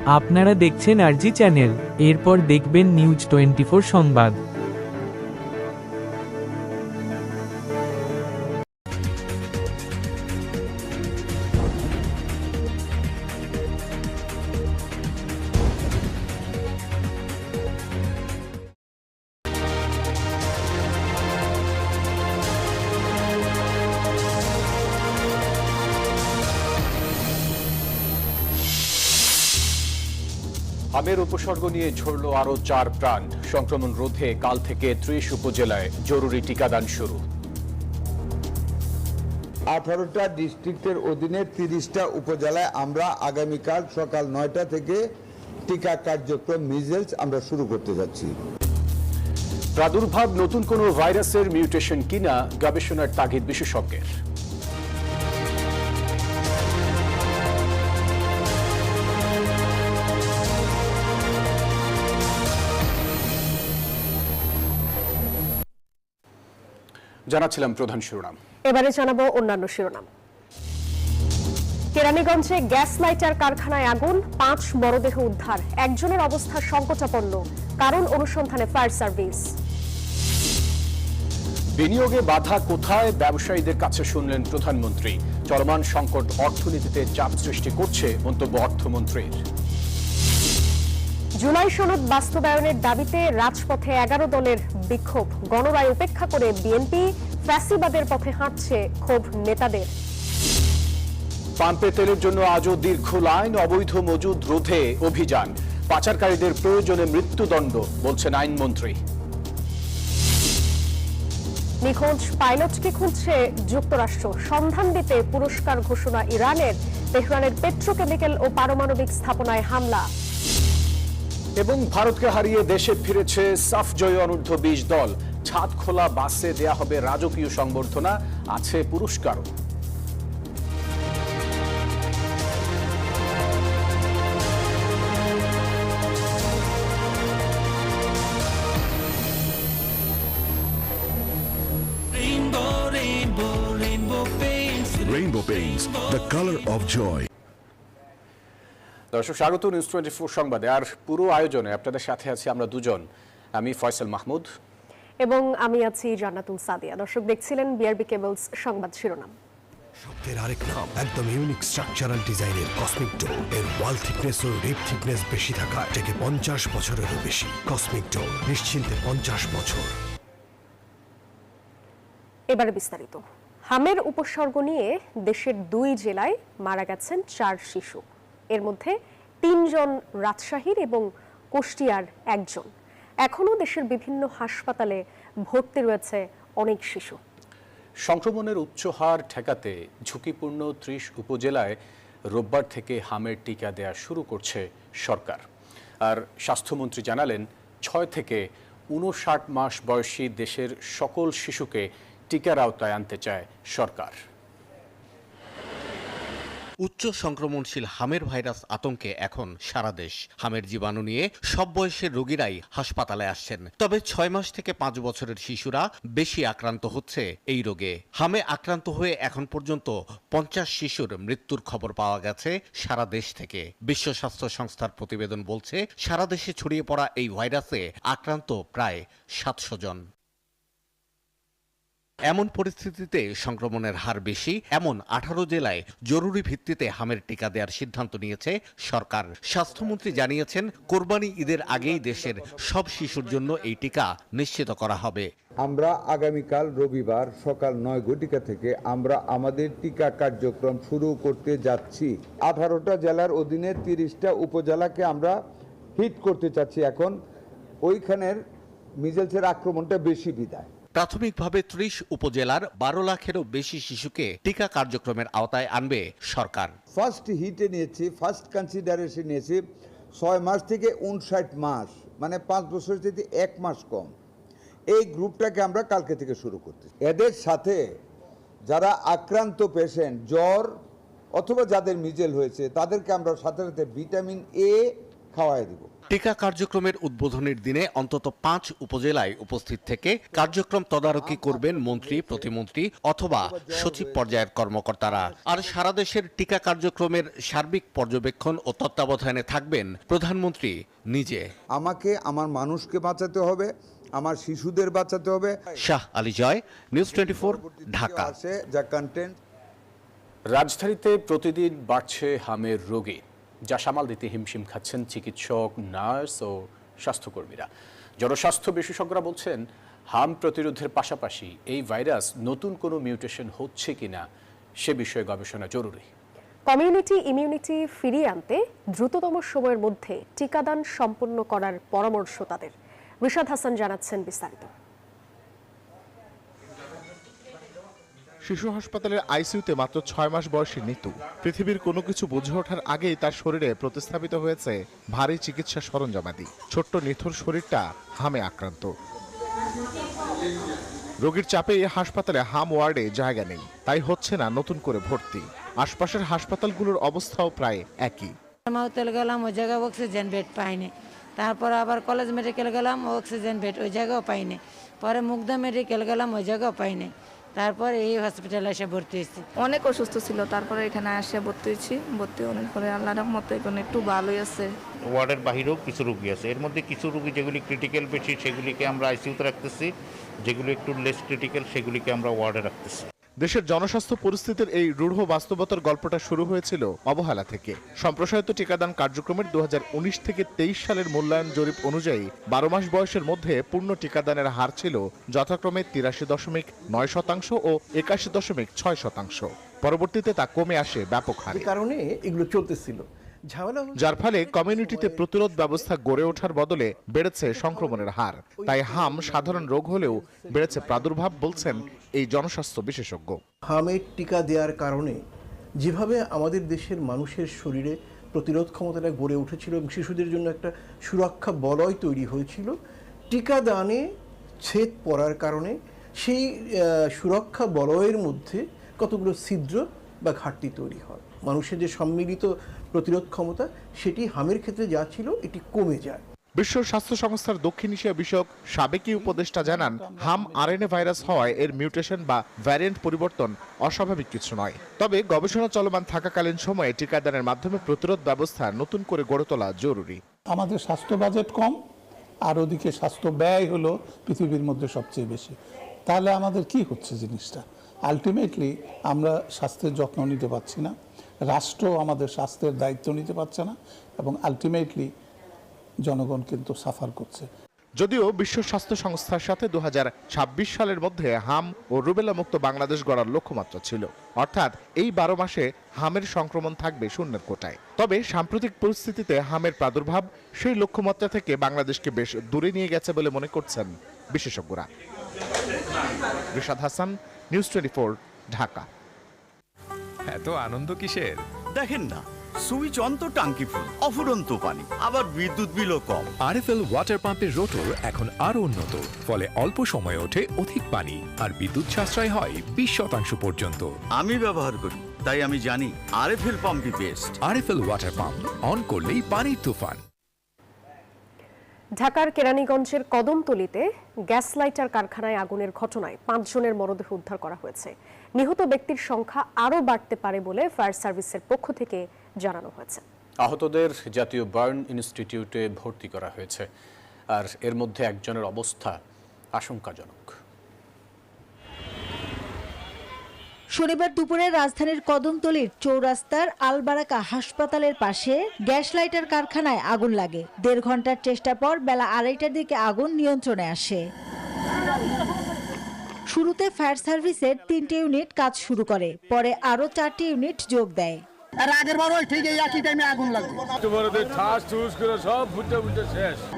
আপনারা দেখছেন আরজি চ্যানেল, এরপর দেখবেন নিউজ 24 সংবাদ। হামের উপসর্গ নিয়ে ঝরল আরও 4 প্রাণ। সংক্রমণ রোধে কাল থেকে 30 উপজেলায় জরুরি টিকাদান শুরু। 18টা ডিস্ট্রিক্টের অধীনে 30টা উপজেলায় আমরা আগামীকাল সকাল 9টা থেকে টিকা কার্যক্রম মিজেলস আমরা শুরু করতে যাচ্ছি। প্রাদুর্ভাব নতুন কোনো ভাইরাসের মিউটেশন কিনা গবেষণার তাগিদ বিশেষজ্ঞের। জানাচ্ছিলাম প্রধান শিরোনাম, এবারে জানাবো অন্যান্য শিরোনাম। কেরানীগঞ্জে গ্যাস লাইটার কারখানায় আগুন, 5 মরদেহ উদ্ধার, একজনের অবস্থা সংকটাপন্ন, কারণ অনুসন্ধানে ফায়ার সার্ভিস। বিনিয়োগে বাধা কোথায়, ব্যবসায়ীদের কাছে শুনলেন প্রধানমন্ত্রী। চলমান সংকট অর্থনীতিতে চাপ সৃষ্টি করছে, মন্তব্য অর্থমন্ত্রীর। জুলাই সনদ বাস্তবায়নের দাবিতে রাজপথে 11 দলের বিক্ষোভ, গণরায় উপেক্ষা করে বিএনপি ফ্যাসিবাদের পথে হাঁটছে, ক্ষোভ নেতাদের। পাম্পে তেলের জন্য আজও দীর্ঘ লাইন, অবৈধ মজুদ রোধে অভিযান, পাচারকারীদের প্রয়োজনে মৃত্যুদণ্ড, বলছেন আইনমন্ত্রী। নিখোঁজ পাইলটকে খুঁজছে যুক্তরাষ্ট্র, সন্ধান দিতে পুরস্কার ঘোষণা ইরানের। তেহরানের পেট্রোকেমিক্যাল ও পারমাণবিক স্থাপনায় হামলা। এবং ভারতকে হারিয়ে দেশে ফিরেছে সাফ জয়ী অনূর্ধ্ব 20 দল। ছাদ খোলা বাসে দেয়া হবে রাজকীয় সংবর্ধনা, আছে পুরস্কারও। Rainbow Paints, the color of joy. দর্শক স্বাগত নিউজ 24 সংবাদে। আর পুরো আয়োজনে আপনাদের সাথে আছি আমরা দুজন, আমি ফয়সাল মাহমুদ এবং আমি আছি জান্নাতুল সাদিয়া। দর্শক দেখছিলেন বিআরবি কেবলস সংবাদ শিরোনাম। শব্দের আরেক নাম, একদম ইউনিক স্ট্রাকচারাল ডিজাইনের কসমিক ডো। এর ওয়াল থিকনেস ও রিপ থিকনেস বেশি থাকা থেকে 50 বছরেরও বেশি। কসমিক ডো, নিশ্চিন্তে 50 বছর। এবারে বিস্তারিত। হামের উপসর্গ নিয়ে দেশের 2 জেলায় মারা গেছেন 4 শিশু। এর মধ্যে 3 জন রাজশাহীর এবং কুষ্টিয়ার 1 জন। এখনো দেশের বিভিন্ন হাসপাতালে ভর্তি রয়েছে অনেক শিশু। সংক্রমণের উচ্চ হার ঠেকাতে ঝুঁকিপূর্ণ 30 উপজেলায় রোববার থেকে হামের টিকা দেয়া শুরু করছে সরকার। আর স্বাস্থ্যমন্ত্রী জানালেন, 6 থেকে 59 মাস বয়সী দেশের সকল শিশুকে টিকার আওতায় আনতে চায় সরকার। উচ্চ সংক্রমণশীল হামের ভাইরাস আতঙ্কে এখন সারা দেশ। হামের জীবাণু নিয়ে সব বয়সের রোগীরাই হাসপাতালে আসছেন, তবে 6 মাস থেকে 5 বছরের শিশুরা বেশি আক্রান্ত হচ্ছে এই রোগে। হামে আক্রান্ত হয়ে এখন পর্যন্ত 50 শিশুর মৃত্যুর খবর পাওয়া গেছে সারা দেশ থেকে। বিশ্ব স্বাস্থ্য সংস্থার প্রতিবেদন বলছে, সারা দেশে ছড়িয়ে পড়া এই ভাইরাসে আক্রান্ত প্রায় 700 জন। এমন পরিস্থিতিতে সংক্রমণের হার বেশি এমন 18 জেলায় জরুরি ভিত্তিতে হামের টিকা দেওয়ার সিদ্ধান্ত নিয়েছে সরকার। স্বাস্থ্যমন্ত্রী জানিয়েছেন, কোরবানি ঈদের আগেই দেশের সব শিশুর জন্য এই টিকা নিশ্চিত করা হবে। আমরা আগামীকাল রবিবার সকাল 9 ঘটিকা থেকে আমরা আমাদের টিকা কার্যক্রম শুরু করতে যাচ্ছি। 18টা জেলার অধীনে 30টা উপজেলাকে আমরা হিট করতে চাচ্ছি। এখন ওইখানের মিজেলসের আক্রমণটা বেশি বিদায়। প্রাথমিকভাবে 30 উপজেলার 12 লাখেরও বেশি শিশুকে টিকা কার্যক্রমের আওতায় আনবে সরকার। ফার্স্ট হিটে নিয়েছি, ফার্স্ট কনসিডারেশন নিয়েছি 6 মাস থেকে 59 মাস, মানে 5 বছর থেকে 1 মাস কম। এই গ্রুপটাকে আমরা কালকে থেকে শুরু করতে। এদের সাথে যারা আক্রান্ত পেশেন্ট, জ্বর অথবা যাদের মিজেল হয়েছে, তাদেরকে আমরা সাথে সাথে ভিটামিন এ খাওয়াই দিব। টিকা কার্যক্রমের উদ্বোধনের দিনে অন্তত 5 উপজেলায় উপস্থিত থেকে কার্যক্রম তদারকি করবেন মন্ত্রী, প্রতিমন্ত্রী অথবা সচিব পর্যায়ের কর্মকর্তারা। আর সারা দেশের টিকা কার্যক্রমের সার্বিক পর্যবেক্ষণ ও তত্ত্বাবধানে থাকবেন প্রধানমন্ত্রী নিজে। আমাকে আমার মানুষকে বাঁচাতে হবে, আমার শিশুদের বাঁচাতে হবে। শাহ আলী জয়, নিউজ 24, ঢাকা। যা কন্টেন্ট। রাজধানীতে প্রতিদিন বাড়ছে হামের রোগী, যা সামাল দিতে হিমশিম খাচ্ছেন চিকিৎসক, নার্স ও স্বাস্থ্যকর্মীরা। জনস্বাস্থ্য বিশেষজ্ঞরা বলছেন, হাম প্রতিরোধের পাশাপাশি এই ভাইরাস নতুন কোনো মিউটেশন হচ্ছে কিনা সে বিষয়ে গবেষণা জরুরি। কমিউনিটি ইমিউনিটি ফিরিয়ে আনতে দ্রুততম সময়ের মধ্যে টিকাদান সম্পন্ন করার পরামর্শ তাদের। রিশাদ হাসান জানাচ্ছেন বিস্তারিত। শিশু হাসপাতালের আইসিইউতে মাত্র 6 মাস বয়সী নিতু। পৃথিবীর কোনো কিছু বুঝে ওঠার আগেই তার শরীরে প্রতিস্থাপিত হয়েছে ভারী চিকিৎসা সরঞ্জামাদি। ছোট্ট নিথুর শরীরটা হামে আক্রান্ত। রোগীর চাপে হাসপাতালে হাম ওয়ার্ডে জায়গা নেই, তাই হচ্ছে না নতুন করে ভর্তি। আশপাশের হাসপাতালগুলোর অবস্থাও প্রায় একই। মাউতেল গেলাম, ওই জায়গায় অক্সিজেন বেড পাইনি। তারপর আবার কলেজ মেডিকেল গেলাম, অক্সিজেন বেড ওই জায়গাও পাইনি। পরে মুগদা মেডিকেল গেলাম, ওই জায়গাও পাইনি। তারপরে এই হসপিটালে এসে ভর্তি হয়েছি। অনেক অসুস্থ ছিল, তারপরে এখানে এসে ভর্তি হয়েছি। ভর্তি অনেক পরে আল্লাহর রহমতে এখন একটু ভালোই আছে। ওয়ার্ডের বাহিরেও কিছু রোগী আছে, এর মধ্যে কিছু রোগী যেগুলি ক্রিটিক্যাল বেশি সেগুলিকে আমরা আইসিইউতে রাখতেছি, যেগুলো একটু লেস ক্রিটিক্যাল সেগুলিকে আমরা ওয়ার্ডে রাখতেছি। দেশের জনস্বাস্থ্য পরিস্থিতির এই রূঢ় বাস্তবতার গল্পটা শুরু হয়েছিল অবহেলা থেকে। সম্প্রসারিত টিকাদান কার্যক্রমের 2019 থেকে 23 সালের মূল্যায়ন জরিপ অনুযায়ী 12 মাস বয়সের মধ্যে পূর্ণ টিকাদানের হার ছিল যথাক্রমে 83.9% ও 81.6%। পরবর্তীতে তা কমে আসে ব্যাপক হারে। কারণে এগুলো চলতেছিল, যার ফলে কমিউনিটিতে প্রতিরোধ ব্যবস্থা গড়ে ওঠার বদলে বেড়েছে সংক্রমণের হার। তাই হাম সাধারণ রোগ হলেও বেড়েছে প্রাদুর্ভাব, বলছেন এই জনস্বাস্থ্য বিশেষজ্ঞ। হামের টিকা দেওয়ার কারণে যেভাবে আমাদের দেশের মানুষের শরীরে প্রতিরোধ ক্ষমতাটা গড়ে উঠেছিল এবং শিশুদের জন্য একটা সুরক্ষা বলয় তৈরি হয়েছিল, টিকা দানে ছেদ পড়ার কারণে সেই সুরক্ষা বলয়ের মধ্যে কতগুলো ছিদ্র বা ঘাটতি তৈরি হয়। মানুষের যে সম্মিলিত প্রতিরোধ ক্ষমতা সেটি হামের ক্ষেত্রে যা ছিল এটি কমে যায়। বিশ্ব স্বাস্থ্য সংস্থার দক্ষিণ এশিয়া বিষয়ক সাবেকি উপদেষ্টা জানান, হাম আরএনএ ভাইরাস হওয়ায় এর মিউটেশন বা ভ্যারিয়েন্ট পরিবর্তন অস্বাভাবিক কিছু নয়। তবে গবেষণা চলমান থাকাকালীন সময়ে টিকাদানের মাধ্যমে প্রতিরোধ ব্যবস্থা নতুন করে গড়ে তোলা জরুরি। আমাদের স্বাস্থ্য বাজেট কম, আর ওদিকে স্বাস্থ্য ব্যয় হলো পৃথিবীর মধ্যে সবচেয়ে বেশি। তাহলে আমাদের কি হচ্ছে জিনিসটা? আলটিমেটলি আমরা স্বাস্থ্যের যত্ন নিতে পারছি না, রাষ্ট্র আমাদের স্বাস্থ্যের দায়িত্ব নিতে পারছে না, এবং আলটিমেটলি জনগণ কিন্তু সাফার করছে। যদিও বিশ্ব স্বাস্থ্য সংস্থার সাথে 2026 সালের মধ্যে হাম ও রুবেলা মুক্ত বাংলাদেশ গড়ার লক্ষ্যমাত্রা ছিল, অর্থাৎ এই 12 মাসে হামের সংক্রমণ থাকবে শূন্যের কোটায়। তবে সাম্প্রতিক পরিস্থিতিতে হামের প্রাদুর্ভাব সেই লক্ষ্যমাত্রা থেকে বাংলাদেশকে বেশ দূরে নিয়ে গেছে বলে মনে করছেন বিশেষজ্ঞরা। রিশাদ হাসান, নিউজ 24, ঢাকা। এত আনন্দ কিসের? দেখেন না, সুইচ অন তো টাঙ্কি ফুল, অফুরন্ত পানি, আবার বিদ্যুৎ বিলও কম। আরএফএল ওয়াটার পাম্পের রোটর এখন আরো উন্নত, ফলে অল্প সময়ে ওঠে অধিক পানি আর বিদ্যুৎ সাশ্রয় হয় 20% পর্যন্ত। আমি ব্যবহার করি, তাই আমি জানি আরএফএল পাম্পই best. RFL water pump, on করলেই পানির তুফান। ঢাকার কেরানীগঞ্জের কদমতলীতে গ্যাস লাইটার কারখানায় আগুনের ঘটনায় 5 জনের মরদেহ উদ্ধার করা হয়েছে। নিহত ব্যক্তির সংখ্যা আরও বাড়তে পারে বলে ফায়ার সার্ভিসের পক্ষ থেকে জানানো হয়েছে। আহতদের জাতীয় বার্ন ইনস্টিটিউটে ভর্তি করা হয়েছে, আর এর মধ্যে একজনের অবস্থা আশঙ্কাজনক। শনিবার দুপুরে রাজধানীর কদমতলীর চৌরাস্তার আলবারাকা হাসপাতালের পাশে গ্যাস লাইটার কারখানায় আগুন লাগে। 1.5 ঘন্টার চেষ্টার পর বেলা 2:30টার দিকে আগুন নিয়ন্ত্রণে আসে। শুরুতে ফায়ার সার্ভিসের 3টে ইউনিট কাজ শুরু করে, পরে আরও 4টি ইউনিট যোগ দেয়। এর আগের বারও ঠিক এই একই টাইমে আগুন লাগছে,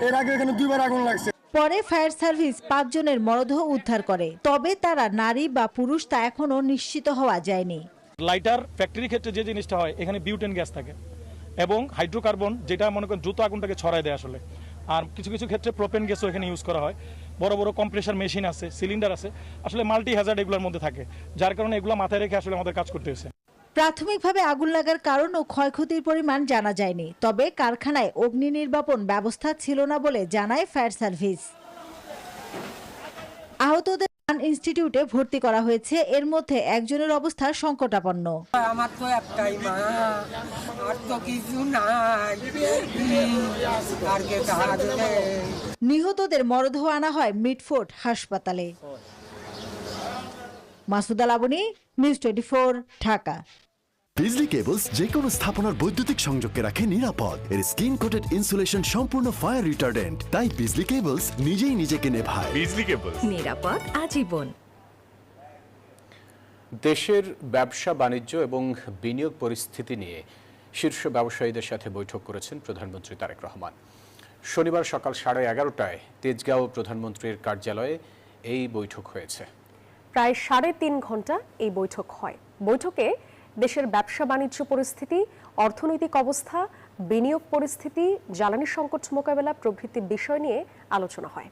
এর আগে এখানে 2বার আগুন লাগছে। পরে ফায়ার সার্ভিস 5 জনের মরদেহ উদ্ধার করে, তবে তারা নারী বা পুরুষ তা এখনো নিশ্চিত হওয়া যায়নি। লাইটার ফ্যাক্টরির ক্ষেত্রে যে জিনিসটা হয়, এখানে বিউটেন গ্যাস থাকে এবং হাইড্রোকার্বন, যেটা মনে করেন দ্রুত আগুনটাকে ছড়ায় দেয় আসলে। আর কিছু কিছু ক্ষেত্রে প্রোপেন গ্যাসও এখানে ইউজ করা হয়। বড় বড় কম্প্রেসার মেশিন আছে, সিলিন্ডার আছে, আসলে মাল্টি হ্যাজার্ড এগুলোর মধ্যে থাকে, যার কারণে এগুলো মাথায় রেখে আসলে আমাদের কাজ করতে হয়েছে। প্রাথমিকভাবে আগুন লাগার কারণ ও ক্ষয়ক্ষতির পরিমাণ জানা যায়নি, তবে কারখানায় অগ্নি নির্বাপন ব্যবস্থা ছিল না বলে জানায় ফায়ার সার্ভিস। আহতদের ইনস্টিটিউটে ভর্তি করা হয়েছে, এর মধ্যে একজনের অবস্থা সংকটাপন্ন। আমার তো একটাই মা, আর তো কিছু নাই, আর কে টাকা দেবে? নিহতদের মরদেহ আনা হয় মিটফোর্ড হাসপাতালে। মাসুদা লাবনী, নিউজ 24, ঢাকা। বিজলি কেবলস যে কোনো স্থাপনার বৈদ্যুতিক সংযোগকে রাখে নিরাপদ। এর স্কিন কোটেড ইনসুলেশন সম্পূর্ণ ফায়ার রিটার্ডেন্ট, তাই বিজলি কেবলস নিজেই নিজেকে নেভায়। বিজলি কেবলস, নিরাপদ আজীবন। দেশের ব্যবসা বাণিজ্য এবং বিনিয়োগ পরিস্থিতি নিয়ে শীর্ষ ব্যবসায়ীদের সাথে বৈঠক করেছেন প্রধানমন্ত্রী তারেক রহমান। শনিবার সকাল 11:30টায় তেজগাঁও প্রধানমন্ত্রীর কার্যালয়ে এই বৈঠক হয়েছে। প্রায় 3.5 ঘন্টা এই বৈঠক হয়। বৈঠকে দেশের ব্যবসা বাণিজ্য পরিস্থিতি, অর্থনৈতিক অবস্থা, বিনিয়োগ পরিস্থিতি, জ্বালানি সংকট মোকাবেলা প্রভৃতি বিষয় নিয়ে আলোচনা হয়।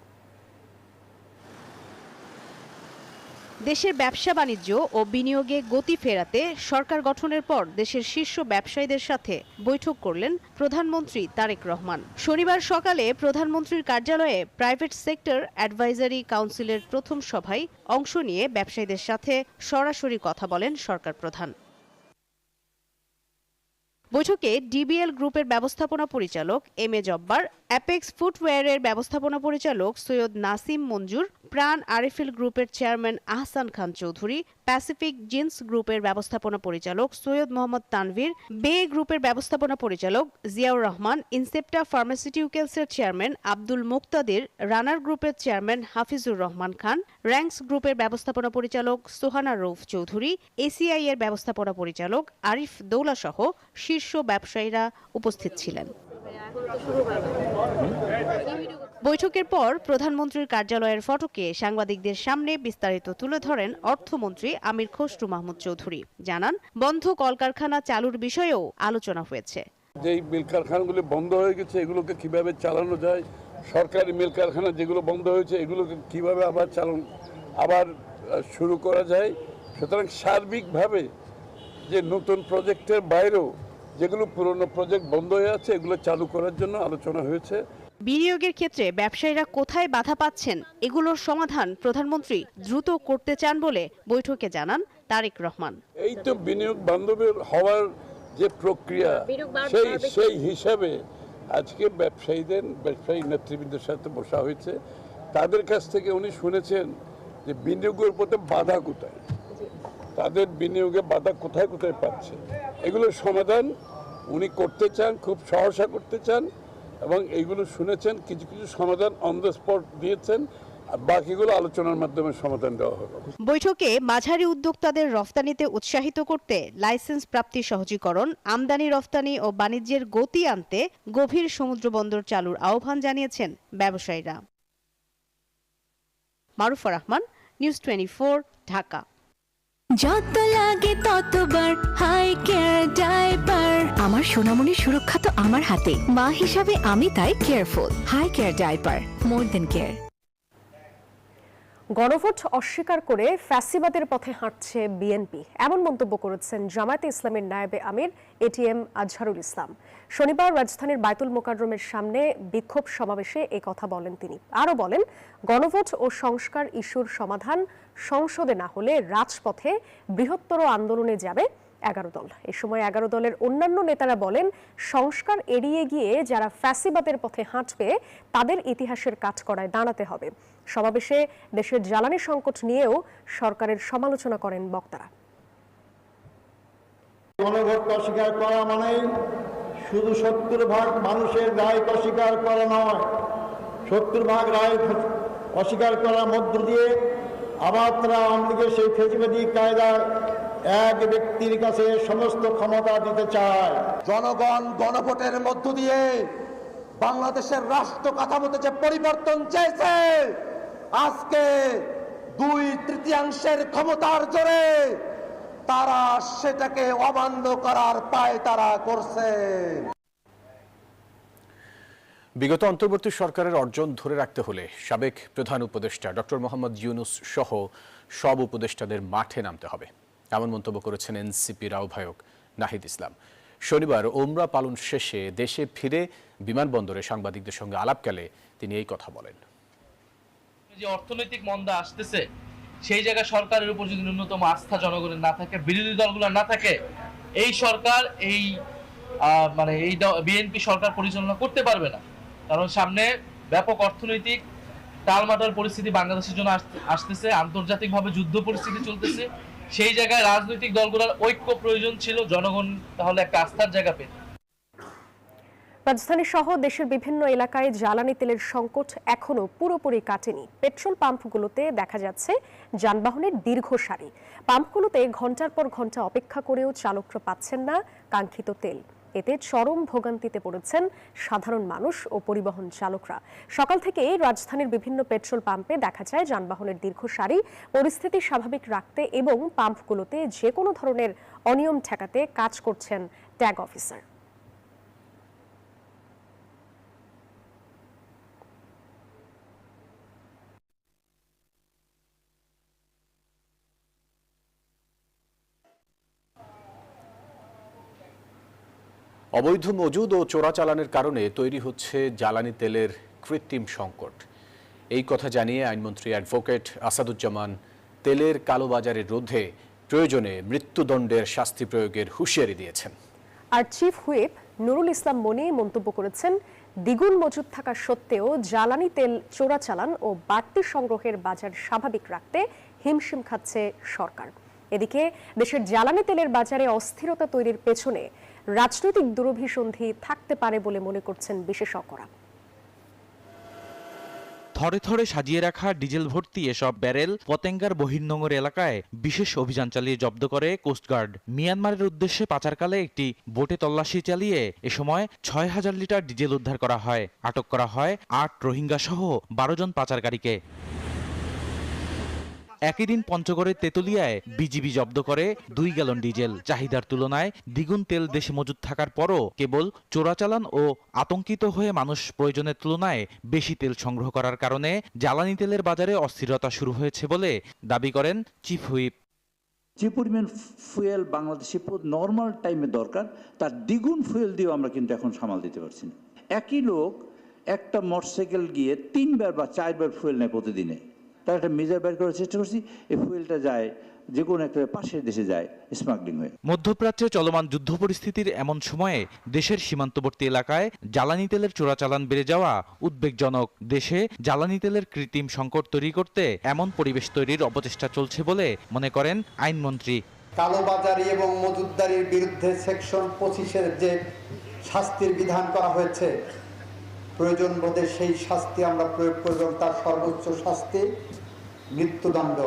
দেশের ব্যবসা বাণিজ্য ও বিনিয়োগে গতি ফেরাতে সরকার গঠনের পর দেশের শীর্ষ ব্যবসায়ীদের সাথে বৈঠক করলেন প্রধানমন্ত্রী তারেক রহমান। শনিবার সকালে প্রধানমন্ত্রীর কার্যালয়ে প্রাইভেট সেক্টর অ্যাডভাইজারি কাউন্সিলের প্রথম সভায় অংশ নিয়ে ব্যবসায়ীদের সাথে সরাসরি কথা বলেন সরকার প্রধান। বৈঠকে ডিবিএল গ্রুপের ব্যবস্থাপনা পরিচালক এম এ জব্বার, অ্যাপেক্স ফুটওয়্যারের ব্যবস্থাপনা পরিচালক সৈয়দ নাসিম মঞ্জুর, প্রাণ আরএফএল গ্রুপের chairman Ahsan Khan Chowdhury, Pacific jeans গ্রুপের ব্যবস্থাপনা পরিচালক সৈয়দ মোহাম্মদ তানভীর, বে গ্রুপের ব্যবস্থাপনা পরিচালক জিয়াউর রহমান, ইনসেপ্টা ফার্মাসিউটিক্যালসের চেয়ারম্যান আব্দুল মুক্তাদির, রানার গ্রুপের চেয়ারম্যান হাফিজুর রহমান খান, র্যাঙ্কস গ্রুপের ব্যবস্থাপনা পরিচালক সোহানা রৌফ চৌধুরী, এসিআই এর ব্যবস্থাপনা পরিচালক আরিফ দৌলা সহ শীর্ষ ব্যবসায়ীরা উপস্থিত ছিলেন। বৈঠকের পর প্রধানমন্ত্রীর কার্যালয়ের ফটকে সাংবাদিকদের সামনে বিস্তারিত তুলে ধরেন অর্থমন্ত্রী আমির খসরু মাহমুদ চৌধুরী। জানান, বন্ধ কলকারখানা চালুর বিষয়েও আলোচনা হয়েছে। যেই মিল কারখানাগুলো বন্ধ হয়ে গেছে এগুলোকে কিভাবে চালানো যায়, সরকারি মিল কারখানা যেগুলো বন্ধ হয়েছে এগুলোকে কিভাবে আবার শুরু করা যায়। সুতরাং সার্বিকভাবে যে নতুন প্রজেক্টের বাইরেও যেগুলো পুরনো প্রজেক্ট বন্ধ হয়ে আছে এগুলো চালু করার জন্য আলোচনা হয়েছে। বিনিয়োগের ক্ষেত্রে ব্যবসায়ীরা কোথায় বাধা পাচ্ছেন, এগুলোর সমাধান প্রধানমন্ত্রী দ্রুত করতে চান বলে বৈঠকে জানান তারেক রহমান। এই তো বিনিয়োগ বান্ধবের হওয়ার যে প্রক্রিয়া, সেই হিসাবে আজকে ব্যবসায়ী নেতৃবৃন্দের সাথে বসা হয়েছে। তাদের কাছ থেকে উনি শুনেছেন যে বিনিয়োগের প্রতি বাধা কোথায়, তাদের বিনিয়োগে বাধা কোথায় কোথায় পাচ্ছে, এগুলোর সমাধান উনি করতে চান, খুব সহসা করতে চান এবং এইগুলো শুনেছেন। কিছু কিছু সমাধান অন দ্য স্পট দিয়েছেন, আর বাকিগুলো আলোচনার মাধ্যমে সমাধান দেওয়া হবে। বৈঠকে মাঝারি উদ্যোক্তাদের রফতানিতে উৎসাহিত করতে লাইসেন্স প্রাপ্তি সহজীকরণ, আমদানি রফতানি ও বাণিজ্যের গতি আনতে গভীর সমুদ্র বন্দর চালুর আহ্বান জানিয়েছেন ব্যবসায়ীরা। মারুফা রহমান, নিউজ 24, ঢাকা। যত লাগে ততবার হাই কেয়ার ডাইপার। আমার সোনামণির সুরক্ষা তো আমার হাতে, মা হিসাবে আমি তাই কেয়ারফুল। হাই কেয়ার ডাইপার, মোর দেন কেয়ার। গণভোট অস্বীকার করে ফ্যাসিবাদের পথে হাঁটছে বিএনপি, এমন মন্তব্য করেছেন জামায়াতে ইসলামের নায়েবে আমির এটিএম আজহারুল ইসলাম। শনিবার রাজধানীর বায়তুল মোকাররমের সামনে বিক্ষোভ সমাবেশে এ কথা বলেন তিনি। আরও বলেন, গণভোট ও সংস্কার ইস্যুর সমাধান সংসদে না হলে রাজপথে বৃহত্তর আন্দোলনে যাবে 11 দল। এ সময় 11 দলের অন্যান্য নেতারা বলেন, সংস্কার এড়িয়ে গিয়ে যারা ফ্যাসিবাদের পথে হাঁটবে তাদের ইতিহাসের কাঠগড়ায় দাঁড়াতে হবে। সমাবেশে দেশের জ্বালানি সংকট নিয়েও সরকারের সমালোচনা করেন বক্তারা। গণভোট অস্বীকার করা মানে শুধু 70% মানুষের রায় অস্বীকার করা নয়, 70% রায় অস্বীকার করার মধ্য দিয়ে আবার তারা আওয়ামী লীগের সেই ফেসিবাদী কায়দায় এক ব্যক্তির কাছে সমস্ত ক্ষমতা দিতে চায়। জনগণ গণভোটের মধ্য দিয়ে বাংলাদেশের রাষ্ট্র কাঠামোতে যে পরিবর্তন চেয়েছে, আজকে 2/3 ক্ষমতার জোরে তারা সেটাকে অমান্য করার পায়তারা করছে। বিগত অন্তর্বর্তী সরকারের অর্জন ধরে রাখতে হলে সাবেক প্রধান উপদেষ্টা ডক্টর মোহাম্মদ ইউনূস সহ সব উপদেষ্টাদের মাঠে নামতে হবে। এমন মন্তব্য করেছেন এনসিপির আহ্বায়ক নাহিদ ইসলাম। শনিবার ওমরা পালন শেষে দেশে ফিরে বিমানবন্দরে সাংবাদিকদের সঙ্গে আলাপকালে তিনি এই কথা বলেন। যে অর্থনৈতিক মন্দা আসতেছে, সেই জায়গায় সরকারের উপর যদি ন্যূনতম আস্থা জনগণের না থাকে, বিরোধী দলগুলো না থাকে, এই সরকার এই বিএনপি সরকার পরিচালনা করতে পারবে না। কারণ সামনে ব্যাপক অর্থনৈতিক টালমাটাল পরিস্থিতি বাংলাদেশের জন্য আসতেছে, আন্তর্জাতিকভাবে যুদ্ধ পরিস্থিতি চলতেছে। সেই জায়গায় রাজনৈতিক দলগুলোর ঐক্য প্রয়োজন ছিল, জনগণ তাহলে একটা আস্থার জায়গা পেত। রাজধানী সহ দেশের বিভিন্ন এলাকায় জ্বালানি তেলের সংকট এখনো পুরোপুরি কাটেনি। পেট্রোল পাম্পগুলোতে দেখা যাচ্ছে যানবাহনের দীর্ঘ সারি। পাম্পগুলোতে ঘন্টার পর ঘন্টা অপেক্ষা করেও চালকরা পাচ্ছেন না কাঙ্ক্ষিত তেল। এতে চরম ভোগান্তিতে পড়েছেন সাধারণ মানুষ ও পরিবহন চালকরা। সকাল থেকে রাজধানীর বিভিন্ন পেট্রোল পাম্পে দেখা যায় যানবাহনের দীর্ঘ সারি। পরিস্থিতি স্বাভাবিক রাখতে এবং পাম্পগুলোতে যে কোনো ধরনের অনিয়ম ঠেকাতে কাজ করছেন ট্যাগ অফিসার। অবৈধ মজুদ ও চোরাচালানের কারণে তৈরি হচ্ছে জ্বালানি তেলের কৃত্রিম সংকট। এই কথা জানিয়ে আইনমন্ত্রী অ্যাডভোকেট আসাদুজ্জামান তেলের কালোবাজারের রোধে প্রয়োজনে মৃত্যুদণ্ডের শাস্তি প্রয়োগের হুঁশিয়ারি দিয়েছেন। আর চিফ হুইপ নুরুল ইসলাম মনি মন্তব্য করেছেন, দ্বিগুণ মজুদ থাকা সত্ত্বেও জ্বালানি তেল চোরাচালান ও বাড়তি সংগ্রহের বাজার স্বাভাবিক রাখতে হিমশিম খাচ্ছে সরকার। এদিকে দেশের জ্বালানি তেলের বাজারে অস্থিরতা তৈরির পেছনে রাজনৈতিক দুরভিসন্ধি থাকতে পারে বলে মনে করছেন বিশেষজ্ঞরা। থরে থরে সাজিয়ে রাখা ডিজেল ভর্তি এসব ব্যারেল পতেঙ্গার বহির্নোঙর এলাকায় বিশেষ অভিযান চালিয়ে জব্দ করে কোস্টগার্ড। মিয়ানমারের উদ্দেশ্যে পাচারকালে একটি বোটে তল্লাশি চালিয়ে এ সময় ৬,০০০ লিটার ডিজেল উদ্ধার করা হয়। আটক করা হয় ৮ রোহিঙ্গা সহ ১২ জন পাচারকারীকে। একই দিন পঞ্চগড়ের তেতুলিয়ায় বিজিবি জব্দ করে ২ গ্যালন ডিজেল। চাহিদার তুলনায় দ্বিগুণ তেল দেশে মজুদ থাকার পরও কেবল চোরাচালান ও আতঙ্কিত হয়ে মানুষ প্রয়োজনের তুলনায় বেশি তেল সংগ্রহ করার কারণে জ্বালানি তেলের বাজারে অস্থিরতা শুরু হয়েছে বলে দাবি করেন চিফ হুইপ। যে পরিমাণ ফুয়েল বাংলাদেশে নর্মাল টাইমে দরকার, তার দ্বিগুণ ফুয়েল দিয়েও আমরা কিন্তু এখন সামাল দিতে পারছি না। একই লোক একটা মোটরসাইকেল গিয়ে ৩বার বা ৪বার ফুয়েল নেয় প্রতিদিনে। তার একটা মেজার বের করার চেষ্টা করছি, এই ফুয়েলটা যায় যে কোনো একটা পাশের দেশে যায় স্মাগলিং হয়ে। মধ্যপ্রাচ্যে চলমান যুদ্ধ পরিস্থিতির এমন সময়ে দেশের সীমান্তবর্তী এলাকায় জ্বালানি তেলের চোরাচালান বেড়ে যাওয়া উদ্বেগজনক। দেশে জ্বালানি তেলের কৃত্রিম সংকট তৈরি করতে এমন পরিবেশ তৈরির অপচেষ্টা চলছে বলে মনে করেন আইনমন্ত্রী। কালোবাজারি এবং মজুতদারির বিরুদ্ধে সেকশন 25-এর যে শাস্তির বিধান করা হয়েছে, প্রয়োজন বোধে সেই শাস্তি আমরা প্রয়োগ করব। তার সর্বোচ্চ শাস্তি মৃত্যুদণ্ড।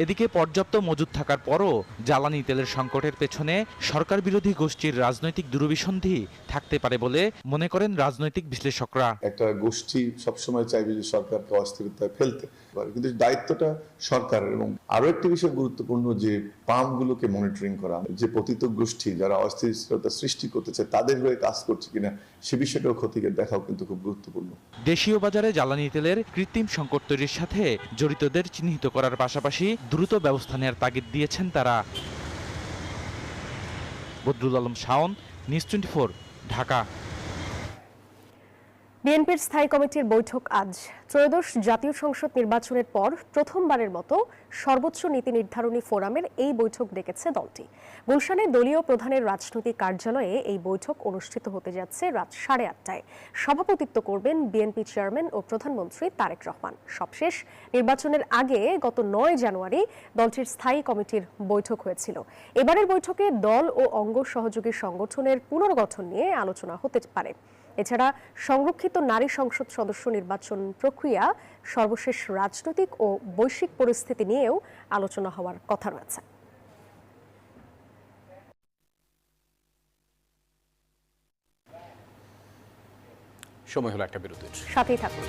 এদিকে পর্যাপ্ত মজুদ থাকার পরও জ্বালানি তেলের সংকটের পেছনে সরকার বিরোধী গোষ্ঠীর রাজনৈতিক দুরভিসন্ধি থাকতে পারে বলে মনে করেন রাজনৈতিক বিশ্লেষকরা। একটা গোষ্ঠী সবসময় চাইবে যে সরকারকে অস্থিরতায় ফেলতে পারে, কিন্তু দায়িত্বটা সরকারের। এবং আরো একটি বিষয় গুরুত্বপূর্ণ, যে পাম্পগুলোকে মনিটরিং করা, যে পতিত গোষ্ঠী যারা অস্থিরতা সৃষ্টি করতে চায় তাদের হয়ে কাজ করছে কিনা সে বিষয়টাও খতিয়ে দেখাও কিন্তু খুব গুরুত্বপূর্ণ। দেশীয় বাজারে জ্বালানি তেলের কৃত্রিম সংকট তৈরির সাথে জড়িতদের চিহ্নিত করার পাশাপাশি দ্রুত ব্যবস্থা নেওয়ার তাগিদ দিয়েছেন তারা। বদরুল আলম শাওন, নিউজ 24, ঢাকা। বিএনপির স্থায়ী কমিটির বৈঠক আজ। ত্রয়োদশ জাতীয় সংসদ নির্বাচনের পর প্রথমবারের মতো সর্বোচ্চ নীতি নির্ধারণী ফোরামের এই বৈঠক ডেকেছে দলটি। গুলশানে দলীয় প্রধানের রাজনৈতিক কার্যালয়ে এই বৈঠক অনুষ্ঠিত হতে যাচ্ছে রাত 8:30টায়। সভাপতিত্ব করবেন বিএনপি চেয়ারম্যান ও প্রধানমন্ত্রী তারেক রহমান। সবশেষ নির্বাচনের আগে গত 9 জানুয়ারি দলটির স্থায়ী কমিটির বৈঠক হয়েছিল। এবারের বৈঠকে দল ও অঙ্গ সহযোগী সংগঠনের পুনর্গঠন নিয়ে আলোচনা হতে পারে। এছাড়া সংরক্ষিত নারী সংসদ সদস্য নির্বাচন প্রক্রিয়া, সর্বশেষ রাজনৈতিক ও বৈশ্বিক পরিস্থিতি নিয়েও আলোচনা হওয়ার কথা রয়েছে। সময় হলো একটা বিরতির, সাথেই থাকুন।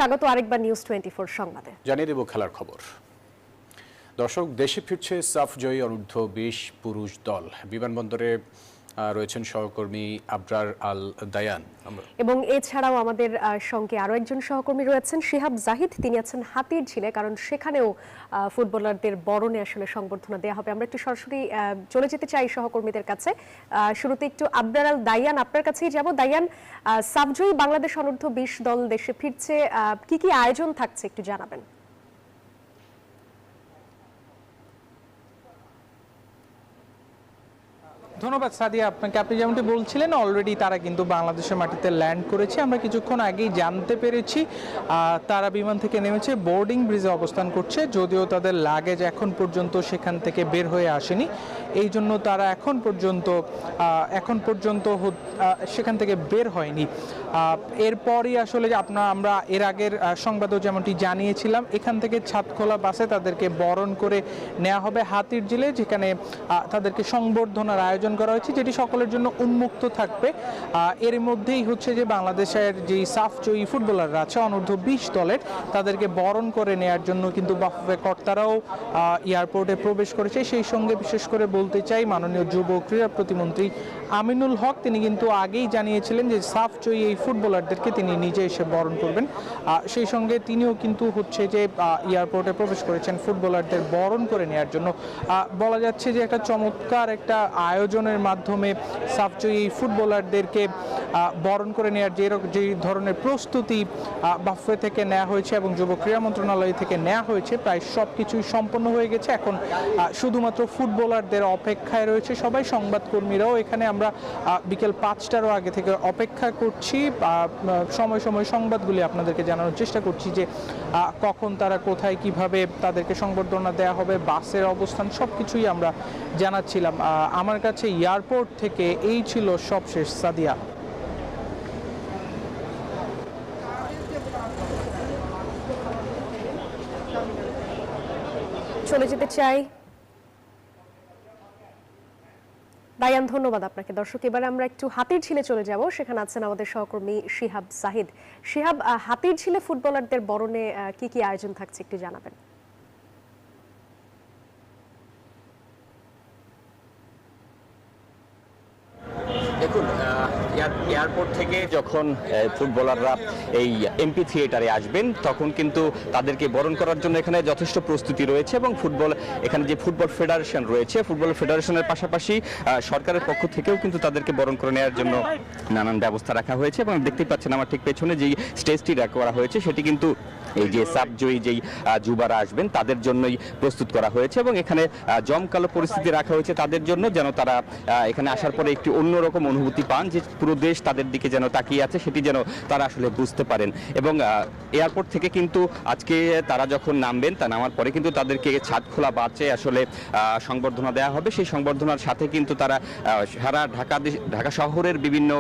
স্বাগত আরেকবার নিউজ 24 সংবাদে। জানিয়ে দেব খেলার খবর। দর্শক, দেশে ফিরছে সাফ জয়ী অনূর্ধ্ব 20 পুরুষ দল। বিমানবন্দরে রয়েছেন সহকর্মী আবরার আল দায়ান এবং এছাড়াও আমাদের সঙ্গে আরো একজন সহকর্মী রয়েছেন শিহাব জাহিদ। তিনি আছেন হাতিরঝিলে, কারণ সেখানেও ফুটবলারদের বরণে আসলে সংবর্ধনা দেওয়া হবে। আমরা একটু সরাসরি চলে যেতে চাই সহকর্মীদের কাছে। শুরুতে একটু আবরার আল দায়ান, আপনার কাছেই যাব। দায়ান, সাফ জয়ী বাংলাদেশ অনূর্ধ্ব 20 দল দেশে ফিরছে, কি কি আয়োজন থাকছে একটু জানাবেন। ধন্যবাদ সাদিয়া আপনাকে। আপনি যেমনটি বলছিলেন, অলরেডি তারা কিন্তু বাংলাদেশের মাটিতে ল্যান্ড করেছে। আমরা কিছুক্ষণ আগেই জানতে পেরেছি তারা বিমান থেকে নেমেছে, বোর্ডিং ব্রিজে অবস্থান করছে। যদিও তাদের লাগেজ এখন পর্যন্ত সেখান থেকে বের হয়ে আসেনি, এই জন্য তারা এখন পর্যন্ত সেখান থেকে বের হয়নি। এরপরই আসলে আমরা এর আগের সংবাদও যেমনটি জানিয়েছিলাম, এখান থেকে ছাদখোলা বাসে তাদেরকে বরণ করে নেওয়া হবে হাতিরঝিলে, যেখানে তাদেরকে সংবর্ধনার আয়োজন করা হয়েছে, যেটি সকলের জন্য উন্মুক্ত থাকবে। এর মধ্যেই হচ্ছে যে বাংলাদেশের যে সাফ জয়ী ফুটবলাররা আছে অনূর্ধ্ব 20 দলের, তাদেরকে বরণ করে নেওয়ার জন্য কিন্তু বাফুফে কর্তারাও এয়ারপোর্টে প্রবেশ করেছে। সেই সঙ্গে বিশেষ করে বলতে চাই, মাননীয় যুব ক্রীড়া প্রতিমন্ত্রী আমিনুল হক তিনি কিন্তু আগেই জানিয়েছিলেন যে সাফ জয়ী এই ফুটবলারদেরকে তিনি নিজে এসে বরণ করবেন। সেই সঙ্গে তিনিও কিন্তু হচ্ছে যে এয়ারপোর্টে প্রবেশ করেছেন ফুটবলারদের বরণ করে নেওয়ার জন্য। বলা যাচ্ছে যে একটা চমৎকার একটা আয়োজনের মাধ্যমে সাফ জয়ী এই ফুটবলারদেরকে বরণ করে নেওয়ার যে ধরনের প্রস্তুতি বাফুফে থেকে নেওয়া হয়েছে এবং যুব ক্রীড়া মন্ত্রণালয় থেকে নেওয়া হয়েছে, প্রায় সব কিছুই সম্পন্ন হয়ে গেছে। এখন শুধুমাত্র ফুটবলারদের অপেক্ষায় রয়েছে সবাই, সংবাদকর্মীরাও এখানে। আমরা বিকেল 5টারও আগে থেকে অপেক্ষা করছি, সময় সময় সংবাদগুলি আপনাদেরকে জানানোর চেষ্টা করছি যে কখন তারা কোথায় কিভাবে তাদেরকে সংবর্ধনা দেওয়া হবে, বাসের অবস্থান সবকিছুই আমরা জানাচ্ছিলাম। আমার কাছে এয়ারপোর্ট থেকে এই ছিল সবশেষ সাদিয়া। চলে যেতে চাই দায়ান, ধন্যবাদ আপনাকে। দর্শক, এবারে আমরা একটু হাতিরঝিলে চলে যাব, সেখানে আছেন আমাদের সহকর্মী শিহাব জাহিদ। শিহাব, হাতিরঝিলে ফুটবলারদের বরণে কি কি আয়োজন থাকছে একটু জানাবেন। দেখুন, এয়ারপোর্ট থেকে যখন ফুটবলাররা এই এমপি থিয়েটারে আসবেন, তখন কিন্তু তাদেরকে বরণ করার জন্য এখানে যথেষ্ট প্রস্তুতি রয়েছে এবং এখানে যে ফুটবল ফেডারেশন রয়েছে, ফুটবল ফেডারেশনের পাশাপাশি সরকারের পক্ষ থেকেও কিন্তু তাদেরকে বরণ করে নেওয়ার জন্য নানান ব্যবস্থা রাখা হয়েছে। এবং দেখতেই পাচ্ছেন আমার ঠিক পেছনে যেই স্টেজটি করা হয়েছে, সেটি কিন্তু এই যে সাফ জয়ী যেই যুবারা আসবেন তাদের জন্যই প্রস্তুত করা হয়েছে এবং এখানে জমকালো পরিস্থিতি রাখা হয়েছে তাদের জন্য, যেন তারা এখানে আসার পরে একটি অন্যরকম অনুভূতি পান, যে পুরো দেশ তাদের দিকে যেন তাকিয়ে আছে, সেটি যেন তারা আসলে বুঝতে পারেন। এবং এয়ারপোর্ট থেকে কিন্তু আজকে তারা যখন নামবেন, তা নামার পরে কিন্তু তাদেরকে ছাদখোলা বাসে আসলে সংবর্ধনা দেওয়া হবে। সেই সংবর্ধনার সাথে কিন্তু তারা সারা ঢাকা শহরের বিভিন্ন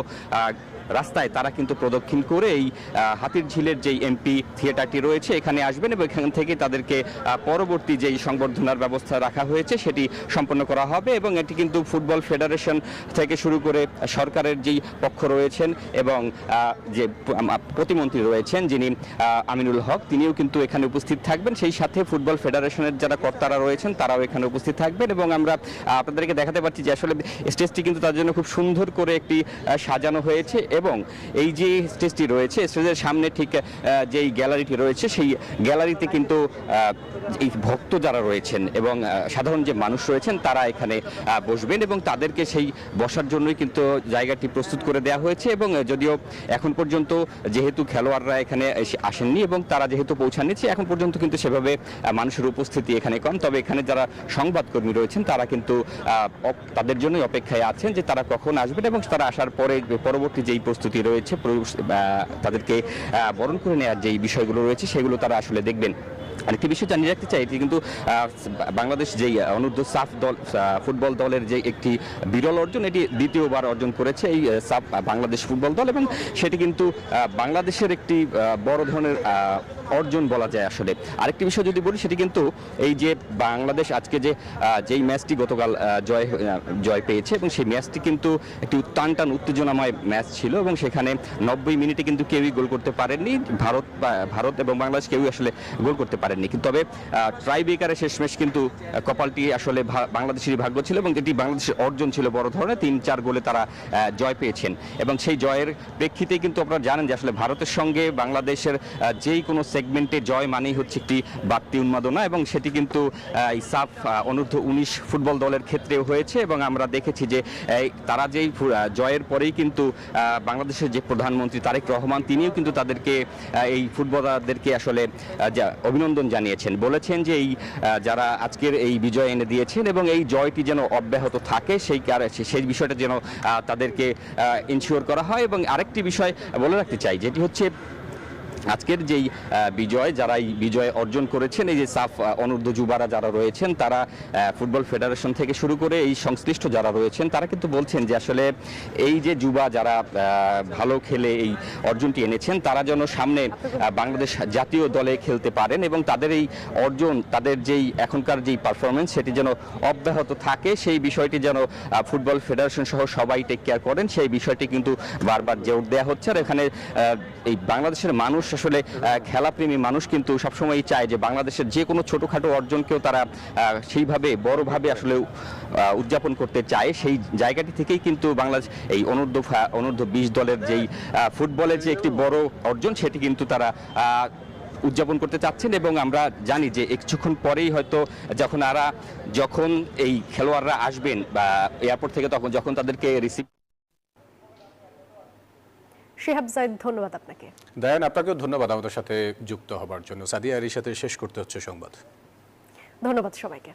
রাস্তায় তারা কিন্তু প্রদক্ষিণ করে এই হাতিরঝিলের যেই এমপি থিয়েটারটি রয়েছে এখানে আসবেন এবং এখান থেকে তাদেরকে পরবর্তী যেই সংবর্ধনার ব্যবস্থা রাখা হয়েছে সেটি সম্পন্ন করা হবে। এবং এটি কিন্তু ফুটবল ফেডারেশন থেকে শুরু করে সরকারের যেই পক্ষ রয়েছেন এবং যে প্রতিমন্ত্রী রয়েছেন যিনি আমিনুল হক, তিনিও কিন্তু এখানে উপস্থিত থাকবেন। সেই সাথে ফুটবল ফেডারেশনের যারা কর্তারা রয়েছেন তারাও এখানে উপস্থিত থাকবেন। এবং আমরা আপনাদেরকে দেখাতে পাচ্ছি যে আসলে স্টেজটি কিন্তু তার জন্য খুব সুন্দর করে একটি সাজানো হয়েছে এবং এই যে স্টেজটি রয়েছে, স্টেজের সামনে ঠিক যেই গ্যালারিটি রয়েছে, সেই গ্যালারিতে কিন্তু এই ভক্ত যারা রয়েছেন এবং সাধারণ যে মানুষ রয়েছেন তারা এখানে বসবেন এবং তাদেরকে সেই বসার জন্যই কিন্তু জায়গাটি প্রস্তুত করে দেওয়া হয়েছে। এবং যদিও এখন পর্যন্ত যেহেতু খেলোয়াড়রা এখানে আসেননি এবং তারা যেহেতু পৌঁছাননি, এখন পর্যন্ত কিন্তু সেভাবে মানুষের উপস্থিতি এখানে কম, তবে এখানে যারা সংবাদকর্মী রয়েছেন তারা কিন্তু তাদের জন্যই অপেক্ষায় আছেন যে তারা কখন আসবেন এবং তারা আসার পরে পরবর্তী যেই প্রস্তুতি রয়েছে, তাদেরকে বরণ করে নেওয়ার যেই বিষয়গুলো রয়েছে সেগুলো তারা আসলে দেখবেন। আরেকটি বিষয় জানিয়ে রাখতে চাই, এটি কিন্তু বাংলাদেশ যেই অনূর্ধ্ব সাফ দল ফুটবল দলের যে একটি বিরল অর্জন, এটি দ্বিতীয়বার অর্জন করেছে এই সাফ বাংলাদেশ ফুটবল দল এবং সেটি কিন্তু বাংলাদেশের একটি বড় ধরনের অর্জন বলা যায় আসলে। আরেকটি বিষয় যদি বলি সেটি কিন্তু এই যে বাংলাদেশ আজকে যেই ম্যাচটি গতকাল জয় পেয়েছে এবং সেই ম্যাচটি কিন্তু একটি টান উত্তেজনাময় ম্যাচ ছিল এবং সেখানে 90 মিনিটে কিন্তু কেউই গোল করতে পারেননি, ভারত এবং বাংলাদেশ কেউই আসলে গোল করতে পারেননি। কিন্তু তবে ট্রাই ব্রেকারে শেষমেশ কিন্তু কপালটি আসলে বাংলাদেশেরই ভাগ্য ছিল এবং এটি বাংলাদেশের অর্জন ছিল বড় ধরনের, 3-4 গোলে তারা জয় পেয়েছেন। এবং সেই জয়ের প্রেক্ষিতে কিন্তু আপনারা জানেন যে আসলে ভারতের সঙ্গে বাংলাদেশের যেই কোনো সেগমেন্টে জয় মানেই হচ্ছে একটি বাড়তি উন্মাদনা এবং সেটি কিন্তু এই সাফ অনূর্ধ্ব 19 ফুটবল দলের ক্ষেত্রেও হয়েছে এবং আমরা দেখেছি যে তারা যেই জয়ের পরেই কিন্তু বাংলাদেশের যে প্রধানমন্ত্রী তারেক রহমান তিনিও কিন্তু তাদেরকে এই ফুটবলারদেরকে আসলে অভিনন্দন জানিয়েছেন, বলেছেন যে এই যারা আজকের এই বিজয় এনে দিয়েছেন এবং এই জয়টি যেন অব্যাহত থাকে সেই বিষয়টা যেন তাদেরকে ইনশিওর করা হয়। এবং আরেকটি বিষয় বলে রাখতে চাই যেটি হচ্ছে আজকের যেই যারা এই বিজয় অর্জন করেছেন, এই যে সাফ অনূর্ধ্ব যুবারা যারা রয়েছেন তারা ফুটবল ফেডারেশন থেকে শুরু করে এই সংশ্লিষ্ট যারা রয়েছেন তারা কিন্তু বলছেন যে আসলে এই যে যুবা যারা ভালো খেলে এই অর্জনটি এনেছেন তারা যেন সামনে বাংলাদেশ জাতীয় দলে খেলতে পারেন এবং তাদের এই অর্জন, তাদের যেই এখনকার যেই পারফরমেন্স সেটি যেন অব্যাহত থাকে, সেই বিষয়টি যেন ফুটবল ফেডারেশন সহ সবাই টেক কেয়ার করেন, সেই বিষয়টি কিন্তু বারবার জোর দেওয়া হচ্ছে। আর এখানে এই বাংলাদেশের মানুষ আসলে খেলাপ্রেমী মানুষ কিন্তু সবসময় চায় যে বাংলাদেশের যে কোনো ছোটোখাটো অর্জনকেও তারা সেইভাবে বড়ভাবে আসলে উদযাপন করতে চায়। সেই জায়গাটি থেকেই কিন্তু বাংলাদেশ এই অনূর্ধ্ব 20 দলের যেই ফুটবলের যে একটি বড় অর্জন সেটি কিন্তু তারা উদযাপন করতে চাচ্ছেন এবং আমরা জানি যে কিছুক্ষণ পরেই হয়তো যখন এই খেলোয়াড়রা আসবেন বা এয়ারপোর্ট থেকে যখন তাদেরকে রিসিভ। শিহাব জায়েদ, ধন্যবাদ আপনাকে। দায়ান, আপনাকেও ধন্যবাদ আমাদের সাথে যুক্ত হবার জন্য। সাদিয়া এর সাথে শেষ করতে হচ্ছে সংবাদ। ধন্যবাদ সবাইকে।